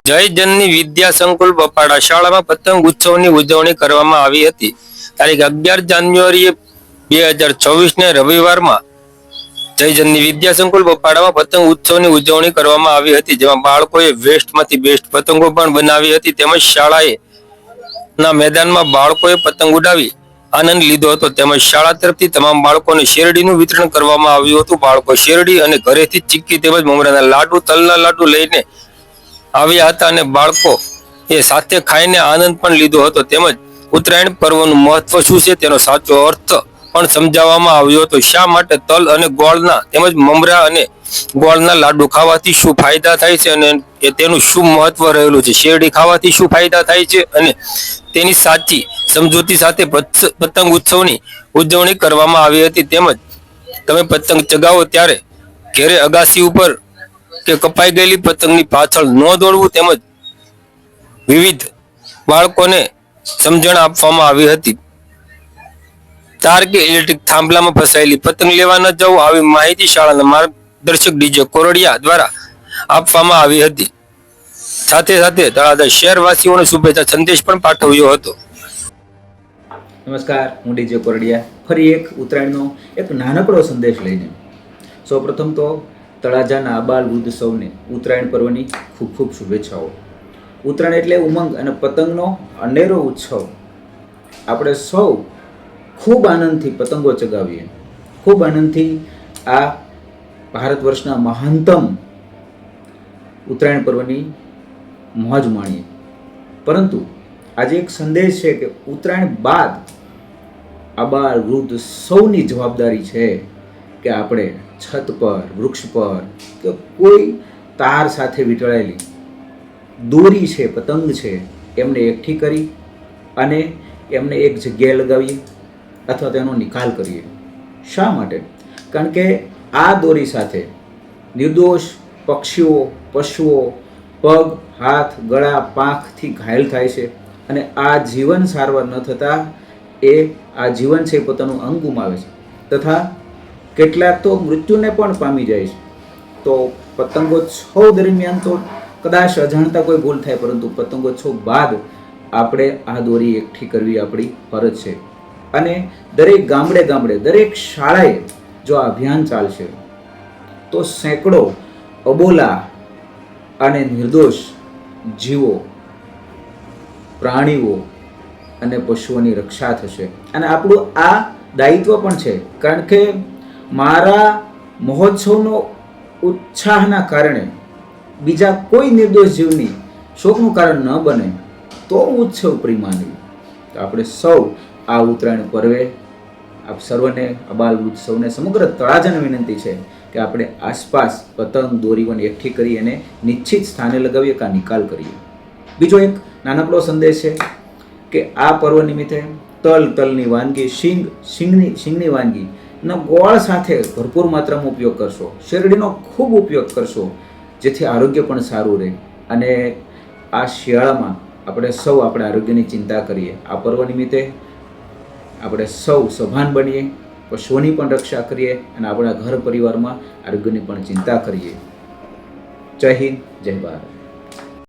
જય જનની વિદ્યા સંકુલ બપાડા શાળામાં પતંગ ઉત્સવની ઉજવણી કરવામાં આવી હતી। તારીખ 11 જાન્યુઆરી 2024 રવિવારમાં જય જનની વિદ્યા સંકુલ બપાડામાં પતંગ ઉત્સવની ઉજવણી કરવામાં આવી હતી, જેમાં બાળકોએ વેસ્ટમાંથી બેસ્ટ પતંગો પણ બનાવી હતી। તેમજ શાળાએ ના મેદાનમાં બાળકોએ પતંગ ઉડાવી આનંદ લીધો હતો। તેમજ શાળા તરફથી તમામ બાળકોને શેરડીનું વિતરણ કરવામાં આવ્યું હતું। બાળકો શેરડી અને ઘરેથી ચીક્કી તેમજ મમરાના લાડુ, તલના લાડુ લઈને આવ્યા હતા અને બાળકો એ સાથે ખાઈને આનંદ પણ લીધો હતો। તેમજ ઉત્તરાયણ પર્વનું મહત્વ શું છે તેનો સાચો અર્થ પણ સમજાવવામાં આવ્યો હતો। શા માટે તલ અને ગોળના તેમજ મમરા અને ગોળના લાડુ ખાવાથી શું ફાયદા થાય છે અને તેનું શું મહત્વ રહેલું છે, શેરડી ખાવાથી શું ફાયદા થાય છે અને તેની સાચી સમજૂતી સાથે પતંગ ઉત્સવની ઉજવણી કરવામાં આવી હતી। તેમજ તમે પતંગ ચગાવો ત્યારે ઘેરે અગાસી ઉપર કે કપાઈ ગયેલી પતંગની પાછળ ન દોડવું તેમજ વિવિધ બાળકોને સમજણ આપવામાં આવી હતી। તાર કે ઇલેક્ટ્રિક થાંભલામાં ફસાયેલી પતંગ લેવા ન જવું, આવી માહિતી શાળાના માર્ગદર્શક ડીજે કોરડિયા દ્વારા આપવામાં આવી હતી। સાથે સાથે તળાજા શહેરવાસીઓને શુભેચ્છા સંદેશ પણ પાઠવ્યો હતો। નમસ્કાર, હું ડીજે કોરડિયા ફરી એક ઉત્તરાયણનો એક નાનકડો સંદેશ લઈને। સૌપ્રથમ તો તળાજાના આબાલ વૃદ્ધ સૌને ઉત્તરાયણ પર્વની ખૂબ ખૂબ શુભેચ્છાઓ। ઉત્તરાયણ એટલે ઉમંગ અને પતંગનો અનેરો ઉત્સવ। આપણે સૌ ખૂબ આનંદથી પતંગો ચગાવીએ, ખૂબ આનંદથી આ ભારત વર્ષના મહાનતમ ઉત્તરાયણ પર્વની મોજ માણીએ। પરંતુ આજે એક સંદેશ છે કે ઉત્તરાયણ બાદ આબાલ વૃદ્ધ સૌની જવાબદારી છે કે આપણે છત પર, વૃક્ષ પર કે કોઈ તાર સાથે વીંટળાયેલી દોરી છે, પતંગ છે, એમને એકઠી કરી અને એમને એક જગ્યાએ લગાવીએ અથવા તેનો નિકાલ કરીએ। શા માટે? કારણ કે આ દોરી સાથે નિર્દોષ પક્ષીઓ, પશુઓ પગ, હાથ, ગળા, પાંખથી ઘાયલ થાય છે અને આ જીવન સારવાર ન થતાં એ આ જીવન છે પોતાનું અંગ ગુમાવે છે તથા કેટલાક તો મૃત્યુને પણ પામી જાય છે। તો પતંગોત્સવ દરમિયાન તો કદાચ અજાણતા કોઈ ભૂલ થાય, પરંતુ પતંગોત્સવ બાદ આપણે આ દોરી એકઠી કરવી આપણી ફરજ છે અને દરેક ગામડે ગામડે, દરેક શાળાએ જો આ અભિયાન ચાલશે તો સેંકડો અબોલા અને નિર્દોષ જીવો, પ્રાણીઓ અને પશુઓની રક્ષા થશે અને આપણું આ દાયિત્વ પણ છે। કારણ કે મારા મહોત્સવનો ઉત્સાહના કારણે બીજા કોઈ નિર્દોષ જીવની શોકનું કારણ ન બને તો ઉત્સવ પ્રેમાની। તો આપણે સૌ આ ઉત્તરાયણ પર્વે આપ સર્વને, અબાલ વૃદ્ધ સૌને, સમગ્ર તળાજાને વિનંતી છે કે આપણે આસપાસ પતંગ દોરીઓને એકઠી કરી અને નિશ્ચિત સ્થાને લગાવીએ કે નિકાલ કરીએ। બીજો એક નાનકડો સંદેશ છે કે આ પર્વ નિમિત્તે તલની વાનગી, શીંગની વાનગીનો ગોળ સાથે ભરપૂર માત્રામાં ઉપયોગ કરશો, શેરડીનો ખૂબ ઉપયોગ કરશો, જેથી આરોગ્ય પણ સારું રહે અને આ શિયાળામાં આપણે સૌ આપણે આરોગ્યની ચિંતા કરીએ। આ પર્વ નિમિત્તે આપણે સૌ સભાન બનીએ, પશુઓની પણ રક્ષા કરીએ અને આપણા ઘર પરિવારમાં આરોગ્યની પણ ચિંતા કરીએ। જય હિન્દ, જય ભારત।